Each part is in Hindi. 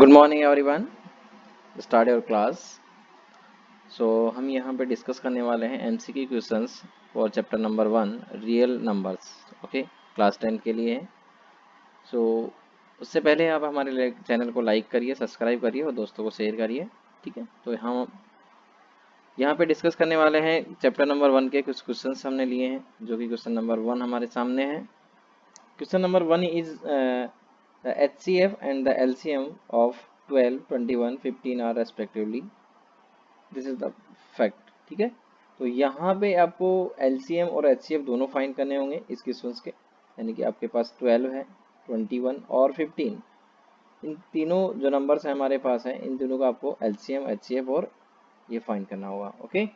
Good morning everyone. Start your class. So हम यहाँ पे डिस्कस करने वाले हैं MCQ questions for chapter number 1 real numbers. Okay, class 10 के लिए है। सो उससे पहले आप हमारे चैनल को लाइक करिए, सब्सक्राइब करिए और दोस्तों को शेयर करिए। ठीक है, तो हम यहाँ पे डिस्कस करने वाले हैं चैप्टर नंबर 1 के कुछ क्वेश्चंस हमने लिए हैं, जो कि क्वेश्चन नंबर 1 हमारे सामने है। Question number 1 is the HCF and the LCM of 12, 21, 15 are respectively. This is the fact. ठीक है, तो यहाँ पे आपको LCM और HCF दोनों फाइंड करने होंगे इस क्वेश्चंस के। यानी कि आपके पास 12 है, 21 और 15, इन तीनों जो नंबर्स हैं हमारे पास हैं, इन तीनों का आपको LCM, HCF और ये फाइंड करना होगा। ओके,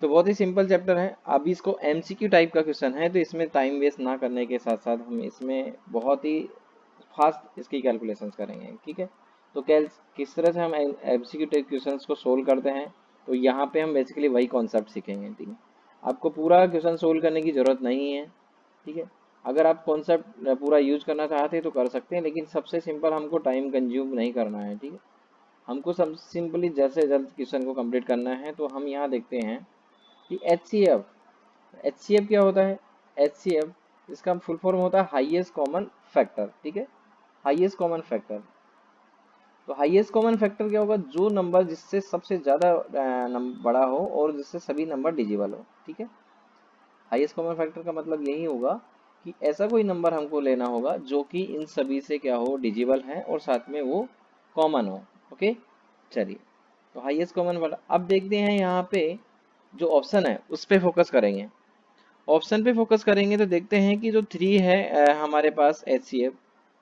तो बहुत ही सिंपल चैप्टर है। अभी इसको एमसीक्यू टाइप का क्वेश्चन है, तो इसमें टाइम वेस्ट ना करने के साथ साथ हम इसमें बहुत ही फास्ट इसकी कैलकुलेशंस करेंगे। ठीक है, तो किस तरह से हम एमसीक्यू टाइप क्वेश्चंस को सोल्व करते हैं, तो यहाँ पे हम बेसिकली वही कॉन्सेप्ट सीखेंगे। ठीक है, आपको पूरा क्वेश्चन सोल्व करने की ज़रूरत नहीं है। ठीक है, अगर आप कॉन्सेप्ट पूरा यूज करना चाहते हैं तो कर सकते हैं, लेकिन सबसे सिंपल हमको टाइम कंज्यूम नहीं करना है। ठीक है, हमको सब सिंपली जल्द से जल्द क्वेश्चन को कंप्लीट करना है। तो हम यहाँ देखते हैं कि एचसीएफ क्या होता है। एचसीएफ, इसका फुल फॉर्म होता है हाईएस्ट कॉमन फैक्टर। ठीक है, हाईएस्ट कॉमन फैक्टर। तो हाईएस्ट कॉमन फैक्टर क्या होगा, जो नंबर जिससे सबसे ज़्यादा बड़ा हो और जिससे सभी नंबर डिजिबल हो। ठीक है, हाईएस्ट कॉमन फैक्टर का मतलब यही होगा कि ऐसा कोई नंबर हमको लेना होगा जो कि इन सभी से क्या हो, डिजिबल है और साथ में वो कॉमन हो। ओके, चलिए, तो हाईएस्ट कॉमन फैक्टर अब देखते हैं। यहाँ पे जो ऑप्शन है उस पर फोकस करेंगे। ऑप्शन पे फोकस करेंगे तो देखते हैं कि जो 3 है हमारे पास एचसीएफ,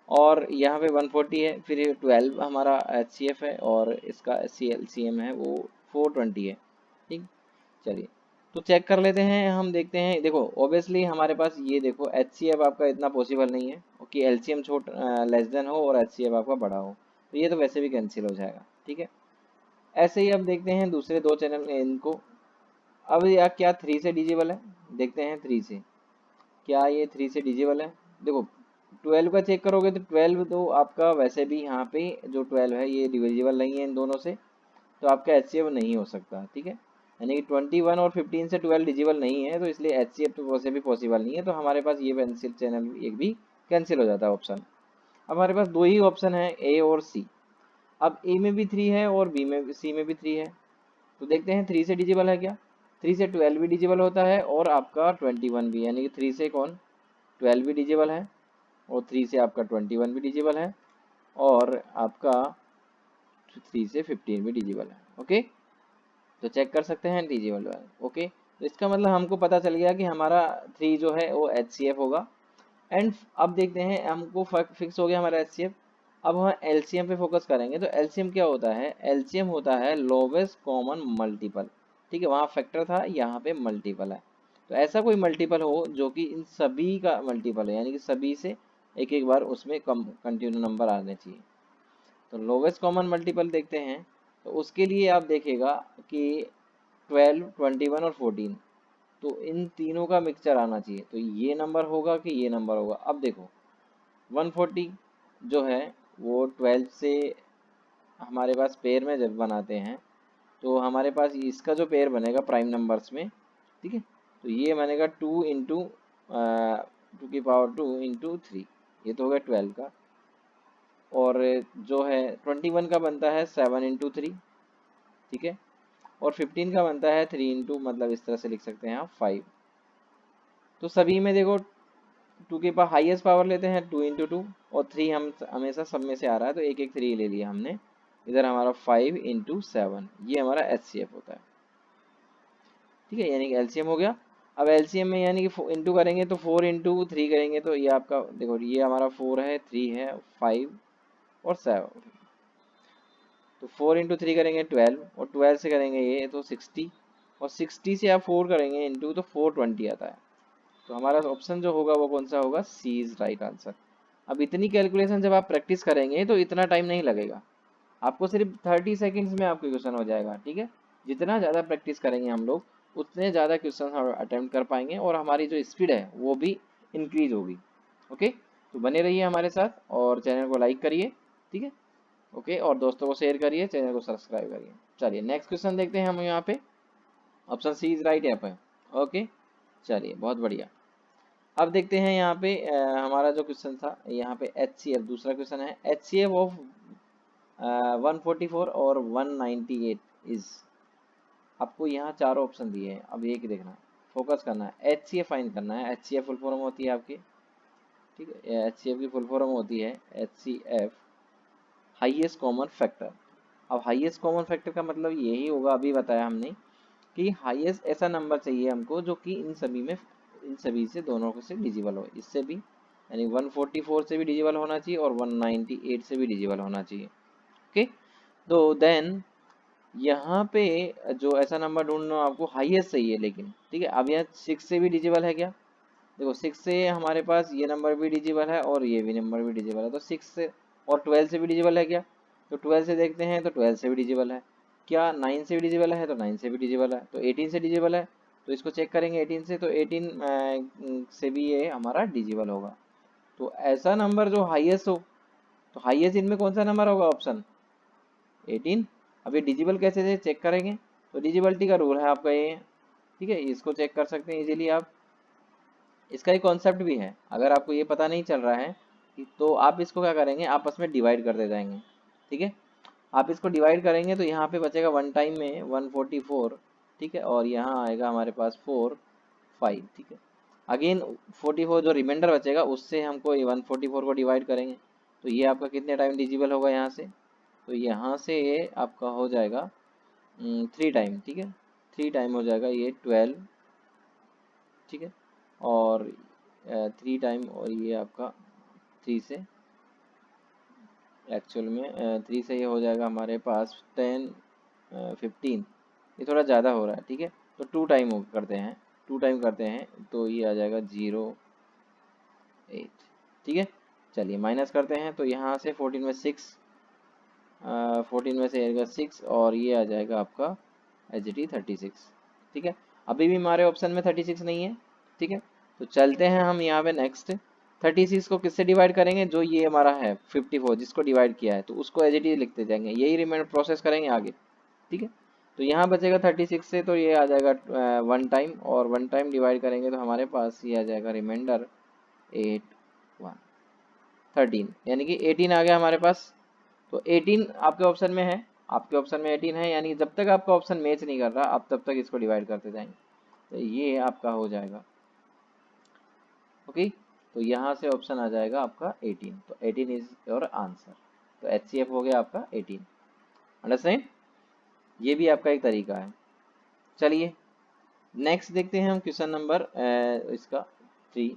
और यहाँ पे 140 है, फिर 12 हमारा एचसीएफ है और इसका एलसीएम है वो 420 है। ठीक, चलिए तो चेक कर लेते हैं। हम देखते हैं, देखो ऑब्वियसली हमारे पास ये देखो एचसीएफ आपका इतना पॉसिबल नहीं है कि एलसीएम लेस देन हो और एचसीएफ आपका बड़ा हो, तो ये तो वैसे भी कैंसिल हो जाएगा। ठीक है, ऐसे ही अब देखते हैं दूसरे दो चैनल इनको। अब यार क्या 3 से डिजिबल है, देखते हैं 3 से क्या ये 3 से डिजिबल है। देखो 12 का चेक करोगे तो 12 तो आपका वैसे भी यहाँ पे जो 12 है ये डिविजिबल नहीं है इन दोनों से, तो आपका एचसीएफ नहीं हो सकता। ठीक है, यानी कि 21 और 15 से 12 डिजिबल नहीं है, तो इसलिए एचसीएफ तो वैसे भी पॉसिबल नहीं है। तो हमारे पास ये पेंसिल चैनल एक भी कैंसिल हो जाता है ऑप्शन। अब हमारे पास दो ही ऑप्शन है, ए और सी। अब ए में भी 3 है और बी में सी में भी 3 है, तो देखते हैं 3 से डिजिबल है क्या। 3 से 12 भी डिजिबल होता है और आपका 21 भी, यानी कि 3 से कौन 12 भी डिजिबल है और 3 से आपका 21 भी डिजिबल है और आपका 3 से 15 भी डिजिबल है। ओके, तो चेक कर सकते हैं डिजिबल है। ओके, तो इसका मतलब हमको पता चल गया कि हमारा 3 जो है वो एचसीएफ होगा। एंड अब देखते हैं, हमको फिक्स हो गया हमारा एचसीएफ। अब हम एलसीएम पे फोकस करेंगे। तो एलसीएम क्या होता है, एलसीएम होता है लोवेस्ट कॉमन मल्टीपल। ठीक है, वहाँ फैक्टर था, यहाँ पे मल्टीपल है। तो ऐसा कोई मल्टीपल हो जो कि इन सभी का मल्टीपल है, यानी कि सभी से एक एक बार उसमें कम कंटिन्यू नंबर आने चाहिए। तो लोवेस्ट कॉमन मल्टीपल देखते हैं, तो उसके लिए आप देखेगा कि 12, 21 और 14, तो इन तीनों का मिक्सचर आना चाहिए। तो ये नंबर होगा कि ये नंबर होगा। अब देखो 140 जो है वो 12 से हमारे पास पेयर में जब बनाते हैं, तो हमारे पास इसका जो पेयर बनेगा प्राइम नंबर्स में, ठीक है, तो ये बनेगा 2 इंटू 2 की पावर 2 इंटू 3, ये तो हो गया 12 का। और जो है 21 का बनता है 7 इंटू 3। ठीक है, और 15 का बनता है 3 इंटू, मतलब इस तरह से लिख सकते हैं आप 5। तो सभी में देखो 2 के पास हाईएस्ट पावर लेते हैं 2 इंटू 2, और 3 हम हमेशा सब में से आ रहा है तो एक एक 3 ले लिया हमने। इधर हमारा 5 इंटू 7, ये हमारा एचसीएफ होता है। ठीक है, यानी कि एलसीएम हो गया। अब एलसीएम में यानी कि इंटू करेंगे तो 4 इंटू 3 करेंगे, तो ये आपका देखो ये हमारा 4 है, 3 है, 5 और 7। तो 4 इंटू 3 करेंगे 12, और 12 से करेंगे ये तो 60, और 60 से आप 4 करेंगे इंटू, तो 420 आता है। तो हमारा ऑप्शन जो होगा वो कौन सा होगा, सी इज राइट आंसर। अब इतनी कैलकुलेशन जब आप प्रैक्टिस करेंगे तो इतना टाइम नहीं लगेगा आपको, सिर्फ 30 सेकेंड्स में आपका क्वेश्चन हो जाएगा। ठीक है, जितना ज़्यादा प्रैक्टिस करेंगे हम लोग उतने ज़्यादा क्वेश्चन हम अटेम्प्ट कर पाएंगे और हमारी जो स्पीड है वो भी इंक्रीज होगी। ओके, तो बने रहिए हमारे साथ और चैनल को लाइक करिए। ठीक है, ओके, और दोस्तों को शेयर करिए, चैनल को सब्सक्राइब करिए। चलिए नेक्स्ट क्वेश्चन देखते हैं हम यहाँ पे। ऑप्शन सी इज राइट यहाँ पे। ओके, चलिए बहुत बढ़िया। अब देखते हैं यहाँ पे हमारा जो क्वेश्चन था यहाँ पे HCF, दूसरा क्वेश्चन है HCF ऑफ 144 और 198 इज। आपको यहाँ चारों ऑप्शन दिए हैं, अब एक देखना, फोकस करना है, HCF फाइंड करना है। HCF फुल फॉर्म होती है आपकी, ठीक है, HCF की फुल फॉर्म होती है HCF हाईएस्ट कॉमन फैक्टर। अब हाईएस्ट कॉमन फैक्टर का मतलब यही होगा, अभी बताया हमने, कि हाईएस्ट ऐसा नंबर चाहिए हमको जो कि इन सभी से दोनों से डिजिबल हो, इससे भी, यानी 144 से भी डिजिबल होना चाहिए और 198 से भी डिजिबल होना चाहिए। ओके, तो देन यहाँ पे जो ऐसा नंबर ढूंढना आपको हाईएस्ट चाहिए, लेकिन ठीक है। अब यहाँ 6 से भी डिजिबल है क्या? देखो 6 से हमारे पास ये नंबर भी डिजिबल है और ये भी नंबर भी डिजिबल है, तो 6 से, और 12 से भी डिजिबल है क्या? तो 12 से देखते हैं, तो 12 से भी डिजिबल है क्या? 9 से भी डिजिबल है, तो 9 से भी डिजिबल है, तो 18 से डिजिबल है, तो इसको चेक करेंगे 18 से, तो 18 से भी ये हमारा डिजिबल होगा। तो ऐसा नंबर जो हाईएस्ट हो, तो हाईएस्ट इनमें कौन सा नंबर होगा? ऑप्शन 18। अब ये डिजिबल कैसे से चेक करेंगे? तो डिजिबलिटी का रूल है आपका ये, ठीक है, इसको चेक कर सकते हैं इजीली आप। इसका एक कॉन्सेप्ट भी है, अगर आपको ये पता नहीं चल रहा है तो आप इसको क्या करेंगे, आपस में डिवाइड करते जाएंगे, ठीक है। आप इसको डिवाइड करेंगे तो यहाँ पे बचेगा वन टाइम में 144, ठीक है, और यहाँ आएगा हमारे पास 4 5, ठीक है। अगेन 44 जो रिमाइंडर बचेगा उससे हमको 144 को डिवाइड करेंगे, तो ये आपका कितने टाइम डिजिबल होगा यहाँ से? तो यहाँ से ये आपका हो जाएगा 3 टाइम, ठीक है, 3 टाइम हो जाएगा ये 12, ठीक है, और 3 टाइम, और ये आपका 3 से, एक्चुअल में 3 से ये हो जाएगा हमारे पास 10 15, ये थोड़ा ज़्यादा हो रहा है, ठीक है। तो 2 टाइम करते हैं, 2 टाइम करते हैं, तो ये आ जाएगा 08, ठीक है। चलिए माइनस करते हैं, तो यहाँ से 14 में 6, 14 में से आएगा 6, और ये आ जाएगा आपका HT 36, ठीक है। अभी भी हमारे ऑप्शन में 36 नहीं है, ठीक है। तो चलते हैं हम यहाँ पे नेक्स्ट। 36 को किससे डिवाइड करेंगे? जो ये हमारा है 54 जिसको डिवाइड किया है, तो उसको HT लिखते जाएंगे, यही रिमाइंडर प्रोसेस करेंगे आगे, ठीक है। तो यहाँ बचेगा 36 से, तो ये आ जाएगा 1 टाइम, और 1 टाइम डिवाइड करेंगे तो हमारे पास ये आ जाएगा रिमाइंडर 8 1 13, यानी कि 18 आ गया हमारे पास। तो 18 आपके ऑप्शन में है, आपके ऑप्शन में 18 है, यानी जब तक आपका ऑप्शन मैच नहीं कर रहा आप तब तक इसको डिवाइड करते जाएंगे, तो ये आपका हो जाएगा। ओके, तो यहाँ से ऑप्शन आ जाएगा आपका 18, तो 18 इज योर आंसर। तो HCF हो गया आपका 18। अंडरस्टैंड? ये भी आपका एक तरीका है। चलिए नेक्स्ट देखते हैं हम क्वेश्चन नंबर इसका 3।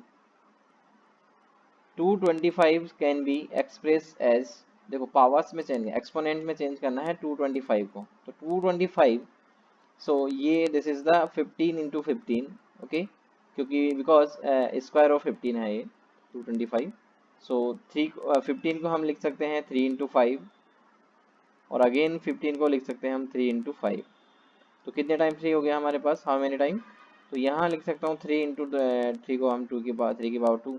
225 कैन बी एक्सप्रेस एज, देखो पावर्स में चेंज, एक्सपोनेंट में चेंज करना है 225 को, तो 225, सो ये this is the 15 into 15, okay, क्योंकि बिकॉज स्क्वायर ऑफ 15 है ये 225, सो 15 को हम लिख सकते हैं 3 इंटू 5, और अगेन 15 को लिख सकते हैं हम 3 इंटू 5। तो कितने टाइम 3 हो गया हमारे पास, हाउ मेनी टाइम? तो यहाँ लिख सकता हूँ 3 इंटू 3 को हम 3 की पावर 2,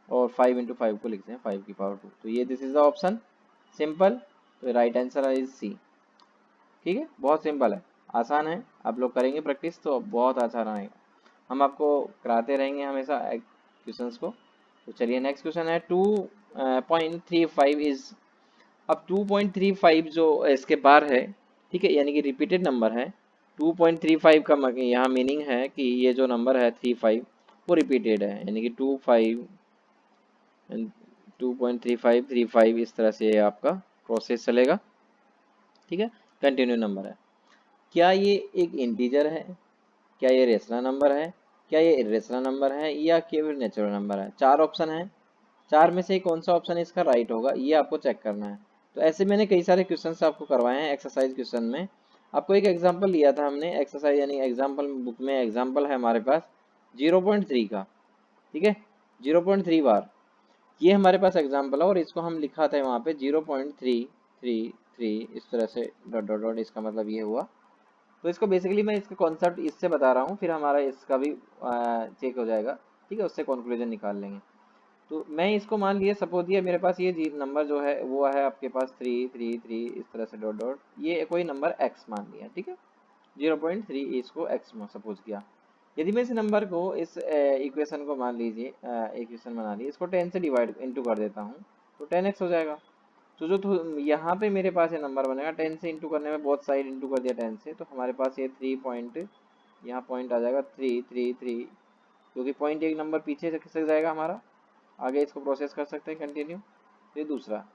और 5 इंटू 5 को लिखते हैं 5 की पावर 2। तो ये this is the option, simple. तो राइट आंसर इज सी, ठीक है, बहुत सिंपल है, आसान है, आप लोग करेंगे प्रैक्टिस तो बहुत आसान आएगा, हम आपको कराते रहेंगे हमेशा क्वेश्चंस को। तो चलिए नेक्स्ट क्वेश्चन है 2.35 इज। अब 2.35 जो इसके बार है, ठीक है, यानी कि रिपीटेड नंबर है। 2.35 का यहाँ मीनिंग है कि ये जो नंबर है 35 वो रिपीटेड है, यानी कि 2.35 इस तरह से आपका प्रोसेस चलेगा, ठीक है, कंटिन्यू नंबर है। क्या ये एक इंटीजर है, क्या ये रेशनल नंबर है, क्या ये इरेशनल नंबर है, या केवल नेचुरल नंबर है? 4 ऑप्शन है, 4 में से कौन सा ऑप्शन इसका राइट होगा ये आपको चेक करना है। तो ऐसे मैंने कई सारे क्वेश्चंस आपको करवाए हैं एक्सरसाइज क्वेश्चन में। आपको एक एग्जांपल लिया था हमने एक्सरसाइज, यानी एग्जांपल बुक में एग्जांपल है हमारे पास 0.3 का, ठीक है, 0.3 बार, ये हमारे पास एग्जांपल है, और इसको हम लिखा था वहाँ पे 0.333 इस तरह से डॉट डॉट डॉट, इसका मतलब ये हुआ। तो इसको बेसिकली मैं इसका कॉन्सेप्ट इससे बता रहा हूँ, फिर हमारा इसका भी चेक हो जाएगा, ठीक है, उससे कंक्लूजन निकाल लेंगे। तो मैं इसको मान लिया, सपोज दिया मेरे पास ये नंबर जो है वो है आपके पास 3 3 3 इस तरह से डॉट डॉट, ये कोई नंबर x मान लिया, ठीक है, 0.3 इसको x में सपोज किया। यदि मैं इस नंबर को इस इक्वेशन को मान लीजिए इक्वेशन बना ली, इसको 10 से डिवाइड इंटू कर देता हूँ तो 10x हो जाएगा। तो जो यहाँ पे मेरे पास ये नंबर बनेगा 10 से इंटू करने में बहुत साइड इंटू कर दिया 10 से, तो हमारे पास ये 3 पॉइंट, यहाँ पॉइंट आ जाएगा 3 3 3, क्योंकि पॉइंट एक नंबर पीछे से खिसक जाएगा हमारा, आगे इसको प्रोसेस कर सकते हैं कंटिन्यू। ये दूसरा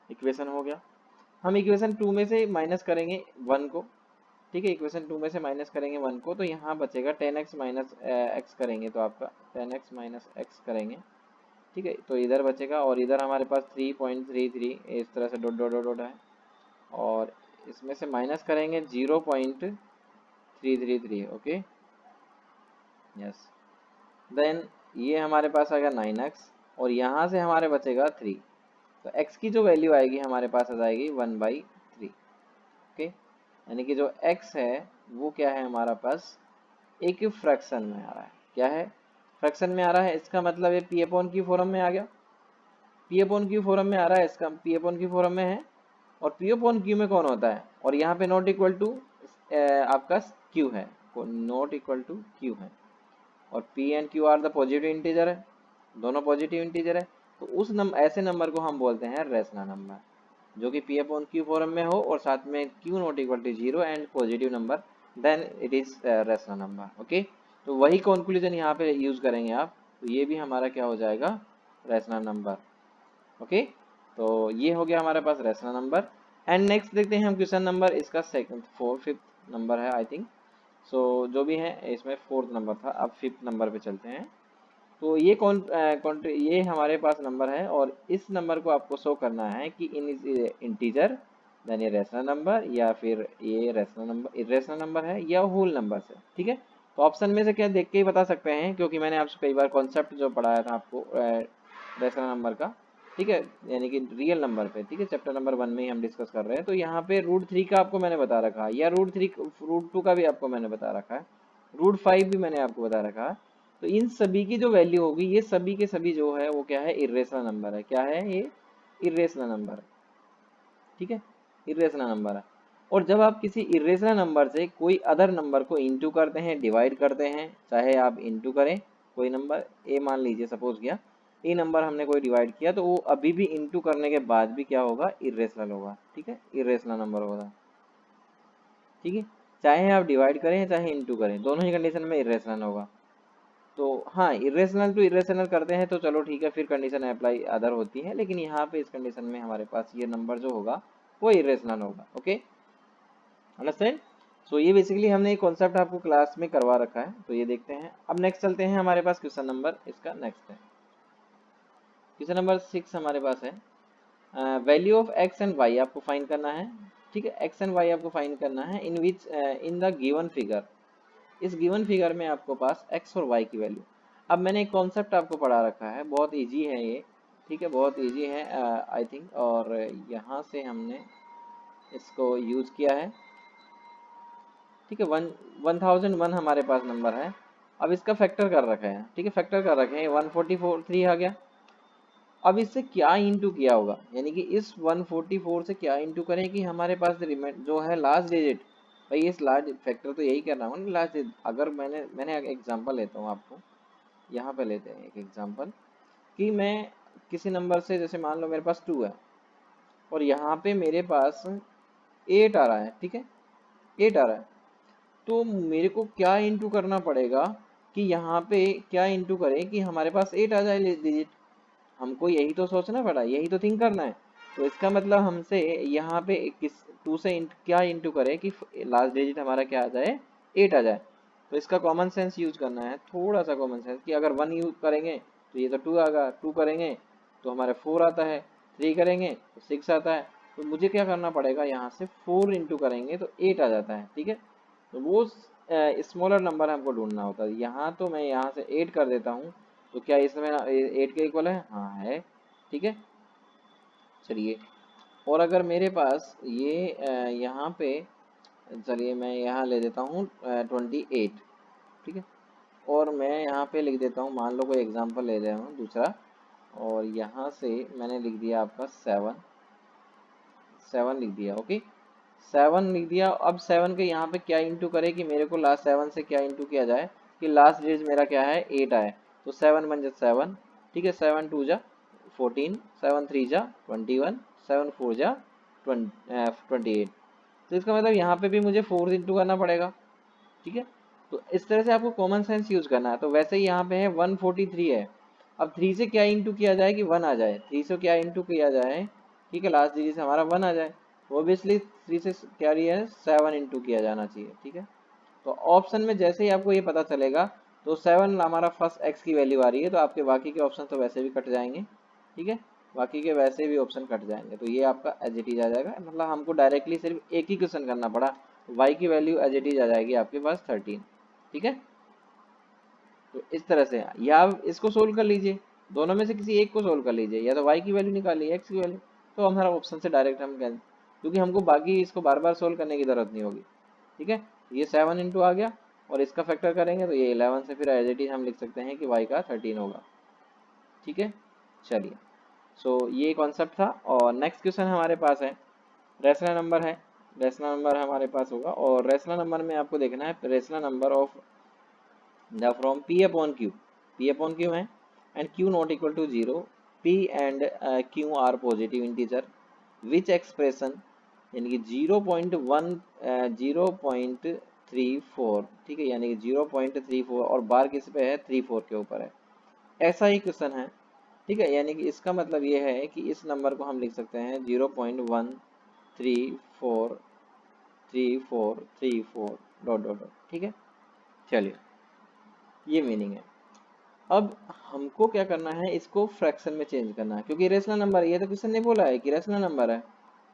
इक्वेशन हो गया। हम इक्वेशन 2 में से माइनस करेंगे 1 को, ठीक है, इक्वेशन 2 में से माइनस करेंगे 1 को, तो यहाँ बचेगा 10x माइनस एक्स करेंगे तो आपका 10x माइनस एक्स करेंगे, ठीक है, तो इधर बचेगा और इधर हमारे पास 3.33 इस तरह से डॉट डॉट डॉट डॉट है, और इसमें से माइनस करेंगे 0.333, ओके यस। देन ये हमारे पास आएगा 9x और यहाँ से हमारे बचेगा 3, तो x की जो वैल्यू आएगी हमारे पास आ जाएगी 1/3, ओके, यानी कि जो x है वो क्या है हमारा पास एक फ्रैक्शन में आ रहा है। क्या है? फ्रैक्शन में आ रहा है, इसका मतलब ये पी अपॉन क्यू फॉर्म में आ गया, पी अपॉन क्यू फॉर्म में आ रहा है, इसका पी अपॉन क्यू फॉर्म में है, और पी अपॉन क्यू में कौन होता है, और यहाँ पे नॉट इक्वल टू आपका क्यू है, नॉट इक्वल टू क्यू है, और P and Q R the positive integer है, दोनों पॉजिटिव इंटीजर है, तो उस ऐसे नंबर को हम बोलते हैं रेशनल नंबर, जो कि पी अपॉन क्यू फॉर्म में हो और साथ में q not equal to 0 and positive number, then it is rational number, okay. तो वही कंक्लूजन यहाँ पे यूज करेंगे आप, तो ये भी हमारा क्या हो जाएगा रेशनल नंबर, ओके। तो ये हो गया हमारे पास रेशनल नंबर। एंड नेक्स्ट देखते हैं हम क्वेश्चन नंबर, इसका सेकंड फिफ्थ नंबर है आई थिंक, सो जो भी है इसमें फोर्थ नंबर था, अब फिफ्थ नंबर पे चलते हैं। तो ये ये हमारे पास नंबर है और इस नंबर को आपको शो करना है कि इन इंटीजर देन ये रेशनल नंबर या फिर ये रेशनल नंबर इरेशनल नंबर है या होल नंबर है, ठीक है। तो ऑप्शन में से क्या देख के ही बता सकते हैं, क्योंकि मैंने आपसे कई बार कॉन्सेप्ट जो पढ़ाया था आपको रेशनल नंबर का, ठीक है, यानी कि रियल नंबर पे, ठीक है, चैप्टर नंबर 1 में ही हम डिस्कस कर रहे हैं। तो यहाँ पे √3 का आपको मैंने बता रखा है, या √2 का भी आपको मैंने बता रखा है, √5 भी मैंने आपको बता रखा है। तो इन सभी की जो वैल्यू होगी, ये सभी के सभी जो है वो क्या है इर्रेशनल नंबर है। क्या है ये? इर्रेशनल नंबर है, ठीक है, इर्रेशनल नंबर है। और जब आप किसी इर्रेशनल नंबर से कोई अदर नंबर को इंटू करते हैं, डिवाइड करते हैं, चाहे आप इंटू करें कोई नंबर ए मान लीजिए सपोज किया, ए नंबर हमने कोई डिवाइड किया, तो वो अभी भी इंटू करने के बाद भी क्या होगा इर्रेशनल होगा, ठीक है, इर्रेशनल नंबर होगा, ठीक है, चाहे आप डिवाइड करें चाहे इंटू करें, दोनों ही कंडीशन में इर्रेशनल होगा। तो हाँ, इरेशनल टू इरेशनल करते हैं तो चलो ठीक है, फिर कंडीशन अप्लाई अदर होती है, लेकिन यहाँ पे इस कंडीशन में हमारे पास ये नंबर जो होगा वो इरेशनल होगा, ओके, अंडरस्टैंड। सो ये बेसिकली हमने एक कॉन्सेप्ट आपको क्लास में करवा रखा है, तो ये देखते हैं। अब नेक्स्ट चलते हैं, हमारे पास क्वेश्चन नंबर इसका नेक्स्ट है, क्वेश्चन नंबर 6 हमारे पास है, value of x and y आपको फाइंड करना है, ठीक है, एक्स एंड वाई आपको फाइंड करना है in which in the given figure, इस गिवन फिगर में आपको पास x और y की वैल्यू। अब मैंने एक कॉन्सेप्ट आपको पढ़ा रखा है, बहुत इजी है ये, ठीक है, बहुत इजी है आई थिंक, और यहाँ से हमने इसको यूज किया है, ठीक है, 1001 हमारे पास नंबर है। अब इसका फैक्टर कर रखे हैं, ठीक है, फैक्टर कर रखे हैं, 144 आ गया। अब इससे क्या इंटू किया होगा, यानी कि इस 144 से क्या इंटू करें कि हमारे पास जो है लास्ट डिजिट, भाई इस लास्ट फैक्टर तो यही कर रहा हूँ ना लास्ट डिजिट। अगर मैंने एग्जांपल लेता हूँ आपको, यहाँ पे लेते हैं एक एग्जांपल कि मैं किसी नंबर से, जैसे मान लो मेरे पास 2 है और यहाँ पे मेरे पास 8 आ रहा है, ठीक है, 8 आ रहा है, तो मेरे को क्या इंटू करना पड़ेगा कि यहाँ पे क्या इंटू करें कि हमारे पास 8 आ जाए डिजिट, हमको यही तो सोचना पड़ा, यही तो थिंक करना है। तो इसका मतलब हमसे यहाँ पे किस 2 से क्या इंटू करें कि लास्ट डिजिट हमारा क्या आ जाए 8 आ जाए। तो इसका कॉमन सेंस यूज करना है, थोड़ा सा कॉमन सेंस, कि अगर 1 यूज करेंगे तो ये तो 2 आएगा, 2 करेंगे तो हमारे 4 आता है, 3 करेंगे तो 6 आता है, तो मुझे क्या करना पड़ेगा, यहाँ से 4 इंटू करेंगे तो 8 आ जाता है, ठीक है। तो वो स्मॉलर नंबर हमको ढूंढना होता है। यहाँ तो मैं यहाँ से 8 कर देता हूँ, तो क्या इसमें 8 के इक्वल है? हाँ है, ठीक है, चलिए। और अगर मेरे पास ये यहाँ पे, चलिए मैं यहाँ ले देता हूँ 28, ठीक है, और मैं यहाँ पे लिख देता हूँ, मान लो कोई एग्जांपल ले रहा हूँ दूसरा, और यहाँ से मैंने लिख दिया आपका 7, 7 लिख दिया। ओके, 7 लिख दिया। अब 7 के यहाँ पे क्या इंटू करे कि मेरे को लास्ट 7 से क्या इंटू किया जाए कि लास्ट डिजिट मेरा क्या है 8 आए, तो 7 बन जाए 7। ठीक है, 7 2 जा 14, 7 3 जा 21, 7 4 जा 28। तो इसका मतलब यहाँ पे भी मुझे 4 इंटू करना पड़ेगा। ठीक है, तो इस तरह से आपको कॉमन सेंस यूज करना है। तो वैसे ही यहाँ पे है 143 है। अब 3 से क्या इंटू किया जाए कि 1 आ जाए, 3 से क्या इंटू किया जाए, ठीक है, लास्ट डिजिट से हमारा 1 आ जाए, तो ऑब्वियसली 3 से क्या रही है 7 इंटू किया जाना चाहिए। ठीक है, तो ऑप्शन में जैसे ही आपको ये पता चलेगा तो 7 हमारा फर्स्ट एक्स की वैल्यू आ रही है, तो आपके बाकी के ऑप्शन तो वैसे भी कट जाएंगे। ठीक है, बाकी के वैसे भी ऑप्शन कट जाएंगे, तो ये आपका एज इट इज आ जाएगा। मतलब हमको डायरेक्टली सिर्फ एक ही क्वेश्चन करना पड़ा, y की वैल्यू एज इट इज आ जाएगी आपके पास 13। ठीक है, तो इस तरह से या आप इसको सोल्व कर लीजिए, दोनों में से किसी एक को सोल्व कर लीजिए, या तो y की वैल्यू निकालिए x की वैल्यू, तो हमारा ऑप्शन से डायरेक्ट हम कह, क्योंकि हमको बाकी इसको बार बार सोल्व करने की जरूरत नहीं होगी। ठीक है, ये 7 इंटू आ गया और इसका फैक्टर करेंगे तो ये 11 से फिर एज इट इज हम लिख सकते हैं कि y का 13 होगा। ठीक है, चलिए, सो ये कॉन्सेप्ट था। और नेक्स्ट क्वेश्चन हमारे पास है रेशनल नंबर है। रेशनल नंबर हमारे पास होगा और रेशनल नंबर में आपको देखना है rational number of the from p upon q, p upon q है and q not equal to 0, p and q are positive integer which expression, यानी कि 0.34। ठीक है, यानी कि 0.34 और बार किस पे है 34 के ऊपर है, ऐसा ही क्वेश्चन है। ठीक है, यानी कि इसका मतलब ये है कि इस नंबर को हम लिख सकते हैं 0.1343434 डॉट डॉट डॉट। ठीक है, चलिए, ये मीनिंग है। अब हमको क्या करना है, इसको फ्रैक्शन में चेंज करना है, क्योंकि रेशनल नंबर है, ये तो क्वेश्चन ने बोला है कि रेशनल नंबर है।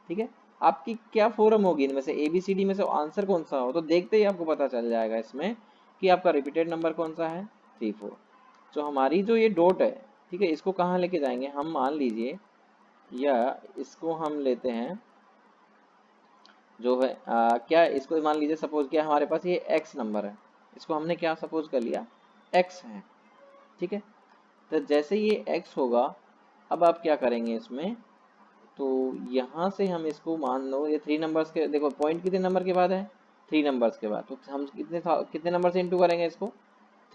ठीक है, आपकी क्या फॉर्म होगी इनमें से ABCD में से आंसर कौन सा हो, तो देखते ही आपको पता चल जाएगा इसमें कि आपका रिपीटेड नंबर कौन सा है 34। तो हमारी जो ये डॉट है, ठीक है, इसको कहाँ लेके जाएंगे हम, मान लीजिए, या इसको हम लेते हैं जो है क्या, इसको मान लीजिए सपोज क्या हमारे पास ये x नंबर है, इसको हमने क्या सपोज कर लिया x है। ठीक है, तो जैसे ये x होगा, अब आप क्या करेंगे इसमें, तो यहाँ से हम इसको मान लो ये 3 नंबर्स के, देखो पॉइंट कितने नंबर के बाद है 3 नंबर्स के बाद, तो हम कितने नंबर से इंटू करेंगे इसको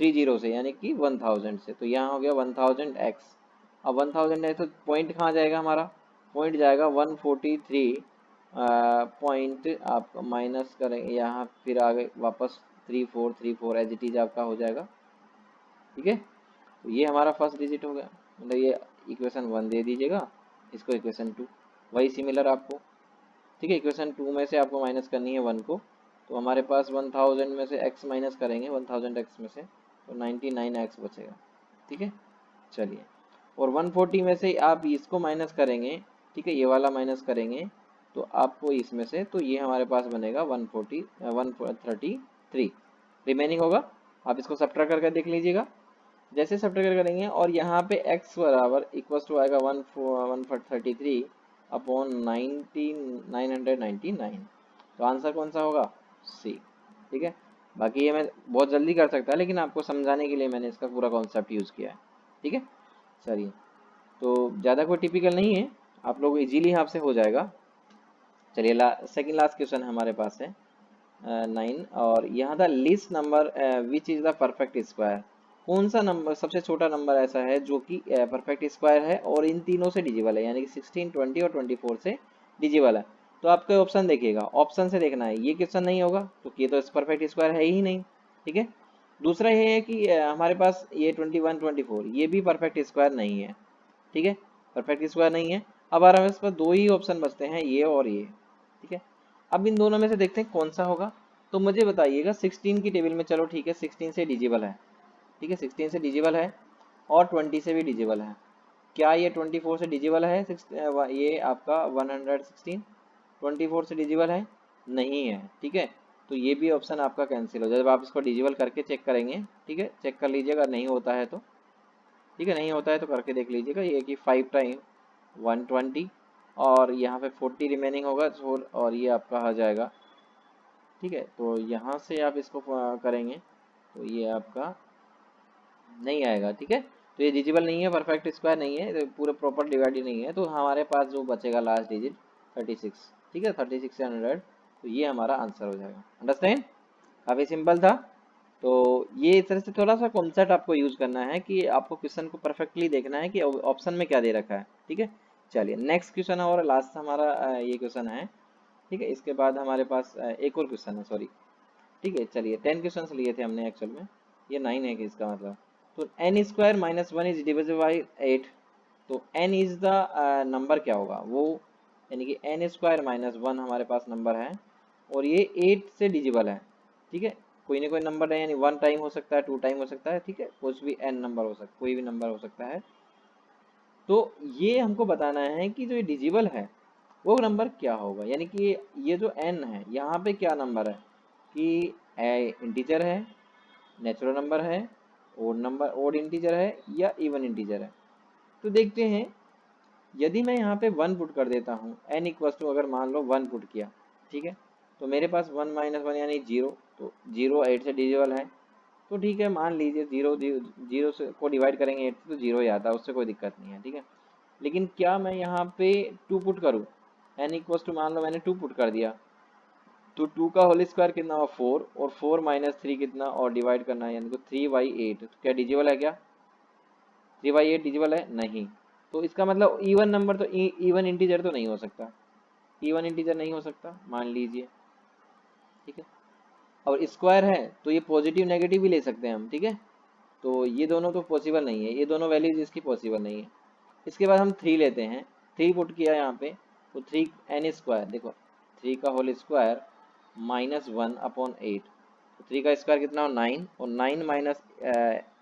30 से, यानी कि 1000 से, तो यहाँ हो गया 1000x। अब 1000 है तो पॉइंट कहाँ जाएगा हमारा, पॉइंट जाएगा 143 पॉइंट, आप माइनस करेंगे यहाँ, फिर आगे वापस 3434 एज इट इज आपका हो जाएगा। ठीक है, तो ये हमारा फर्स्ट डिजिट हो गया, मतलब ये इक्वेशन 1 दे दीजिएगा, इसको इक्वेशन 2, वही सिमिलर आपको। ठीक है, इक्वेशन 2 में से आपको माइनस करनी है 1 को, तो हमारे पास 1000 में से x माइनस करेंगे 1000x में से, तो 99x बचेगा। ठीक है, चलिए, और 140 में से आप इसको माइनस करेंगे, ठीक है, ये वाला माइनस करेंगे तो आपको इसमें से, तो ये हमारे पास बनेगा 133 रिमेनिंग होगा। आप इसको सब्ट्रैक्ट करके देख लीजिएगा, जैसे सब्ट्रैक्ट करेंगे और यहाँ पे x बराबर इक्वल टू आएगा 133 अपॉन 999, तो आंसर कौन सा होगा C। ठीक है, बाकी ये मैं बहुत जल्दी कर सकता है, लेकिन आपको समझाने के लिए मैंने इसका पूरा कॉन्सेप्ट यूज़ किया है। ठीक है, चलिए, तो ज़्यादा कोई टिपिकल नहीं है, आप लोग इजीली यहाँ से हो जाएगा। चलिए, सेकंड लास्ट क्वेश्चन हमारे पास है 9, और यहाँ the least number which is the perfect square, कौन सा नंबर सबसे छोटा नंबर ऐसा है जो कि परफेक्ट स्क्वायर है और इन तीनों से डिजिबल है, यानी कि 16, 20 और 24 से डिजिबल है। तो आपके ऑप्शन देखिएगा, ऑप्शन से देखना है, ये क्वेश्चन नहीं होगा तो ये तो परफेक्ट स्क्वायर है ही नहीं। ठीक है, दूसरा ये है कि हमारे पास ये 21, 24 ये भी परफेक्ट स्क्वायर नहीं है। ठीक है, परफेक्ट स्क्वायर नहीं है। अब हमारे पास दो ही ऑप्शन बचते हैं, ये और ये। ठीक है, अब इन दोनों में से देखते हैं कौन सा होगा, तो मुझे बताइएगा 16 की टेबल में, चलो ठीक है 16 से डिजिबल है। ठीक है, 16 से डिजिबल है और 20 से भी डिजिबल है। क्या ये 24 से डिजिबल है, ये आपका 116 24 से डिजिबल है, नहीं है। ठीक है, तो ये भी ऑप्शन आपका कैंसिल हो जाए, जब आप इसको डिजिबल करके चेक करेंगे। ठीक है, चेक कर लीजिएगा, नहीं होता है तो, ठीक है, नहीं होता है तो करके देख लीजिएगा, ये कि 5 टाइम 120 और यहाँ पे 40 रिमेनिंग होगा, और ये आपका आ जाएगा। ठीक है, तो यहाँ से आप इसको करेंगे तो ये आपका नहीं आएगा। ठीक है, तो ये डिजिबल नहीं है, परफेक्ट स्क्वायर नहीं है, तो पूरा प्रॉपर डिवाइड नहीं है, तो हमारे पास जो बचेगा लास्ट डिजिट 36। ठीक है, 36 से 100, तो ये हमारा आंसर हो जाएगा। अंडरस्टैंड? काफ़ी सिंपल था। तो ये इस तरह से थोड़ा सा कॉन्सेप्ट आपको यूज़ करना है कि आपको क्वेश्चन को परफेक्टली देखना है कि ऑप्शन में क्या दे रखा है। ठीक है, चलिए नेक्स्ट क्वेश्चन और लास्ट हमारा ये क्वेश्चन है। ठीक है, इसके बाद हमारे पास एक और क्वेश्चन है, सॉरी। ठीक है, चलिए 10 क्वेश्चंस लिए थे हमने एक्चुअल में, ये 9 है कि इसका मतलब। तो n square minus one is divisible by 8, तो एन इज द नंबर क्या होगा वो, यानी कि एन स्क्वायर माइनस वन हमारे पास नंबर है और ये 8 से डिजिबल है। ठीक है, कोई ना कोई नंबर है, यानी 1 टाइम हो सकता है, 2 टाइम हो सकता है। ठीक है, कुछ भी एन नंबर हो सकता है, कोई भी नंबर हो सकता है। तो ये हमको बताना है कि जो ये डिजिबल है वो नंबर क्या होगा, यानी कि ये जो एन है यहाँ पे क्या नंबर है, कि इंटीजर है, नेचुरल नंबर है, ओड नंबर, ओड इंटीजर है या इवन इंटीजर है। तो देखते हैं, यदि मैं यहाँ पे 1 पुट कर देता हूँ, एन इक्वल्स टू अगर मान लो 1 पुट किया, ठीक है, तो मेरे पास 1 माइनस वन यानी 0, तो 0 8 से डिविजिबल है। तो ठीक है, मान लीजिए 0 0 से को डिवाइड करेंगे 8 से तो 0 ही आता है, उससे कोई दिक्कत नहीं है। ठीक है, लेकिन क्या मैं यहाँ पे 2 पुट करूँ, एन इक्वल्स टू मान लो मैंने 2 पुट कर दिया, तो 2 का होल स्क्वायर कितना हुआ 4, और 4 माइनस 3 कितना, और डिवाइड करना है यानी कि 3/8। तो क्या डिजिबल है क्या, 3/8 डिजिबल है नहीं। तो इसका मतलब इवन नंबर, तो इवन इंटीजर तो नहीं हो सकता, इवन इंटीजर नहीं हो सकता मान लीजिए। ठीक है, और स्क्वायर है तो ये पॉजिटिव नेगेटिव भी ले सकते हैं हम। ठीक है, तो ये दोनों तो पॉसिबल नहीं है, ये दोनों वैल्यूज इसकी पॉसिबल नहीं है। इसके बाद हम 3 लेते हैं, 3 पुट किया यहाँ पे, तो 3 एन स्क्वायर, देखो 3 का होल स्क्वायर माइनस 1/8, तो 3 का स्क्वायर कितना हो 9, और 9 माइनस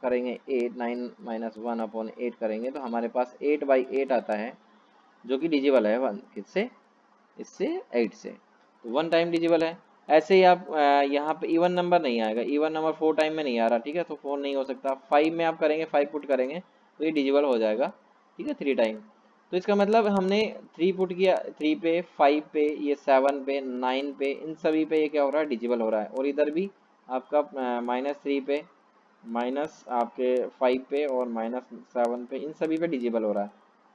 करेंगे 8, 9 माइनस 1/8 करेंगे तो हमारे पास 8/8 आता है, जो कि डिजिबल है 1 किससे, इससे 8 से, तो 1 टाइम डिजिबल है। ऐसे ही आप यहाँ पे इवन नंबर नहीं आएगा, इवन नंबर 4 टाइम में नहीं आ रहा। ठीक है, तो 4 नहीं हो सकता। 5 में आप करेंगे, 5 पुट करेंगे तो ये डिजिबल हो जाएगा। ठीक है, 3 टाइम। तो इसका मतलब हमने 3 पुट किया, 3 पे, 5 पे, ये 7 पे, 9 पे, इन सभी पे ये क्या हो रहा है, डिजिबल हो रहा है। और इधर भी आपका -3 पे, माइनस आपके 5 पे और -7 पे, इन सभी पे डिजिबल हो रहा है।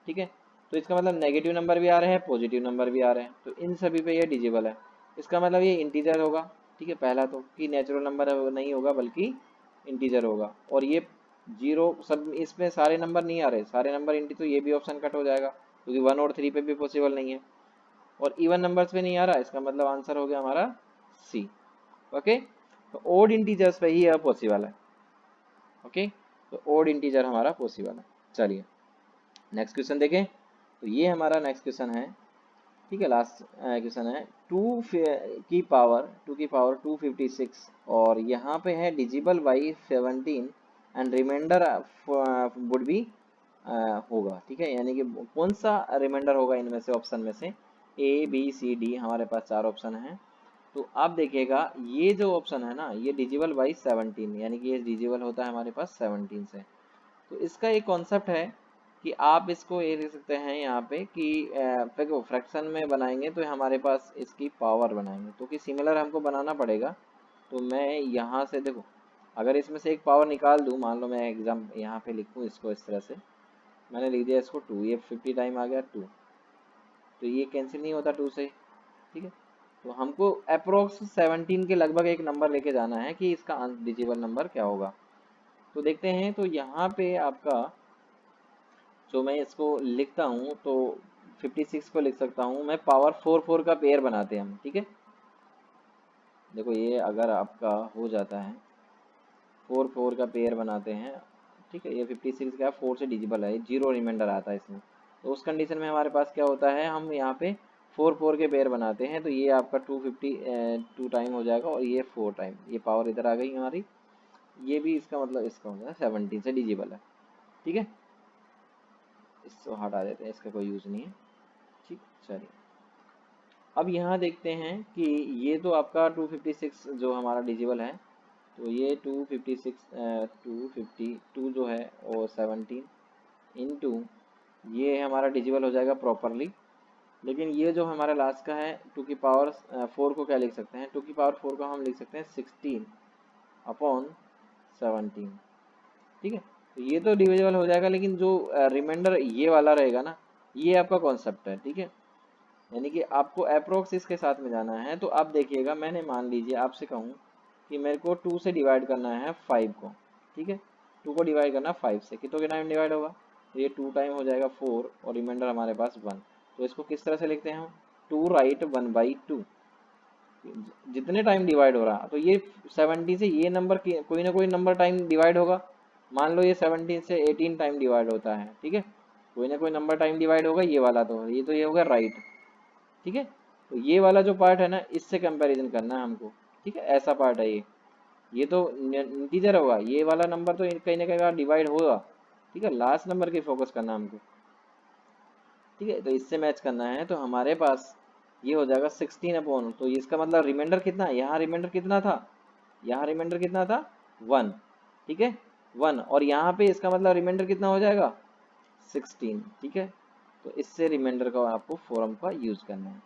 ठीक है, तो इसका मतलब नेगेटिव नंबर भी आ रहे हैं, पॉजिटिव नंबर भी आ रहे हैं, तो इन सभी पे ये डिजिबल है। इसका मतलब ये इंटीजर होगा। ठीक है, पहला तो कि नेचुरल नंबर नहीं होगा बल्कि इंटीजर होगा। और ये 0 सब, इसमें सारे नंबर नहीं आ रहे, सारे नंबर इंटी, तो ये भी ऑप्शन कट हो जाएगा क्योंकि 1 और 3 पे भी पॉसिबल नहीं है, और इवन नंबर्स पे नहीं आ रहा। इसका मतलब आंसर हो गया हमारा सी। ओके, तो ओड इंटीजर्स पे ही यह पॉसिबल है। ओके, तो ओड इंटीजर हमारा पॉसिबल है। चलिए नेक्स्ट क्वेश्चन देखें, तो ये हमारा नेक्स्ट क्वेश्चन है। ठीक है, लास्ट क्वेश्चन है, 2 की पावर 256, और यहाँ पे है divisible by 17 and remainder would be होगा। ठीक है, यानी कि कौन सा रिमाइंडर होगा इनमें से, ऑप्शन में से ए बी सी डी, हमारे पास 4 ऑप्शन हैं। तो आप देखिएगा ये जो ऑप्शन है ना, ये डिजिबल बाई 17, यानी कि ये डिजिबल होता है हमारे पास 17 से। तो इसका एक कॉन्सेप्ट है कि आप इसको ये लिख सकते हैं यहाँ पे कि देखो फ्रैक्शन में बनाएंगे तो हमारे पास इसकी पावर बनाएंगे, तो कि सिमिलर हमको बनाना पड़ेगा। तो मैं यहाँ से देखो, अगर इसमें से एक पावर निकाल दूँ, मान लो मैं एग्जाम यहाँ पे लिखूँ इसको इस तरह से, मैंने लिख दिया इसको 2, ये 50 टाइम आ गया 2, तो ये कैंसिल नहीं होता 2 से। ठीक है, तो हमको अप्रोक्स 17 के लगभग एक नंबर लेके जाना है कि इसका डिजिबल नंबर क्या होगा। तो देखते हैं, तो यहाँ पे आपका जो मैं इसको लिखता हूँ तो 56 को लिख सकता हूँ मैं, पावर 4 4 का पेयर बनाते हैं हम। ठीक है, देखो ये अगर आपका हो जाता है 4 4 का पेयर बनाते हैं। ठीक है, ये 56 का 4 से डिजिबल है, 0 रिमाइंडर आता है इसमें। तो उस कंडीशन में हमारे पास क्या होता है, हम यहाँ पे 4 4 के पेयर बनाते हैं, तो ये आपका 2 टाइम हो जाएगा, और ये 4 टाइम, ये पावर इधर आ गई हमारी, ये भी इसका मतलब इसका हो जाएगा 17 से डिजिबल है। ठीक है, इसको हटा देते हैं, इसका कोई यूज़ नहीं है। ठीक, चलिए अब यहाँ देखते हैं कि ये तो आपका 256 जो हमारा डिजिबल है, तो ये 252 जो है वो 17 इंटू, ये हमारा डिजिबल हो जाएगा प्रॉपरली। लेकिन ये जो हमारा लास्ट का है 2 की पावर 4 को क्या लिख सकते हैं, 2 की पावर 4 को हम लिख सकते हैं 16/17। ठीक है, तो ये तो डिविजिबल हो जाएगा, लेकिन जो रिमाइंडर ये वाला रहेगा ना, ये आपका कॉन्सेप्ट है, ठीक है। यानी कि आपको अप्रोक्स इसके साथ में जाना है। तो आप देखिएगा, मैंने मान लीजिए आपसे कहूँ कि मेरे को 2 से डिवाइड करना है 5 को, ठीक है। 2 को डिवाइड करना 5 से, कितने टाइम डिवाइड होगा, तो ये 2 टाइम हो जाएगा 4 और रिमाइंडर हमारे पास 1। तो इसको किस तरह से लिखते हैं हम, 2 राइट 1/2, जितने टाइम डिवाइड हो रहा। तो ये 70 से ये नंबर कोई ना कोई नंबर टाइम डिवाइड होगा। मान लो ये 17 से 18 टाइम डिवाइड होता है, ठीक है। कोई ना कोई नंबर टाइम डिवाइड होगा ये वाला, तो ये हो गया राइट, ठीक है। तो ये वाला जो पार्ट है ना, इससे कंपैरिजन करना है हमको, ठीक है। ऐसा पार्ट है ये तो इंटीजर होगा, ये वाला नंबर तो कहीं ना कहीं डिवाइड होगा, ठीक है। लास्ट नंबर की फोकस करना है हमको, ठीक है। तो इससे मैच करना है, तो हमारे पास ये हो जाएगा 16 तो इसका मतलब रिमाइंडर कितना है, यहाँ रिमाइंडर कितना था, यहाँ रिमाइंडर कितना था 1, ठीक है 1। और यहाँ पे इसका मतलब रिमाइंडर कितना हो जाएगा 16, ठीक है। तो इससे रिमाइंडर का आपको फॉर्म का यूज करना है।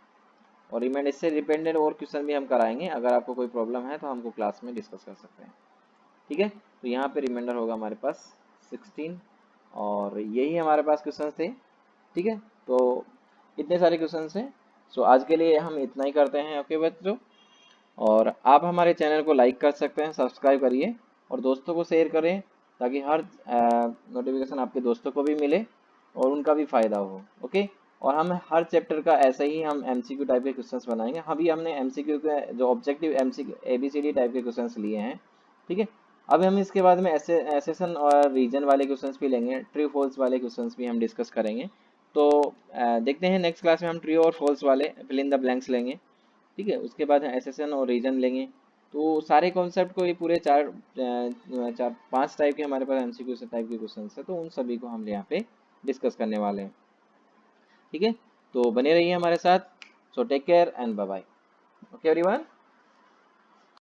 और रिमाइंडर इससे डिपेंडेंट और क्वेश्चन भी हम कराएंगे, अगर आपको कोई प्रॉब्लम है तो हमको क्लास में डिस्कस कर सकते हैं, ठीक है। तो यहाँ पे रिमाइंडर होगा हमारे पास 16, और यही हमारे पास क्वेश्चन थे, ठीक है। तो इतने सारे क्वेश्चन हैं। सो आज के लिए हम इतना ही करते हैं, ओके बच्चों। और आप हमारे चैनल को लाइक कर सकते हैं, सब्सक्राइब करिए और दोस्तों को शेयर करें, ताकि हर नोटिफिकेशन आपके दोस्तों को भी मिले और उनका भी फ़ायदा हो, ओके। और हम हर चैप्टर का ऐसे ही हम एमसीक्यू टाइप के क्वेश्चंस बनाएंगे। अभी हमने एमसीक्यू के जो ऑब्जेक्टिव एमसीक्यू एबीसीडी टाइप के क्वेश्चंस लिए हैं, ठीक है। अब हम इसके बाद में एसेशन और रीजन वाले क्वेश्चंस भी लेंगे, ट्रू फॉल्स वाले क्वेश्चंस भी हम डिस्कस करेंगे। तो देखते हैं नेक्स्ट क्लास में हम ट्रू और फॉल्स वाले फिल इन द ब्लैंक्स लेंगे, ठीक है। उसके बाद एसेशन और रीजन लेंगे। तो सारे कॉन्सेप्ट को, ये पूरे 5 टाइप के हमारे पास एमसीक्यू टाइप के क्वेश्चन है, तो उन सभी को हम यहाँ पे डिस्कस करने वाले हैं, ठीक है। तो बने रहिए हमारे साथ। So take care and bye bye, okay everyone.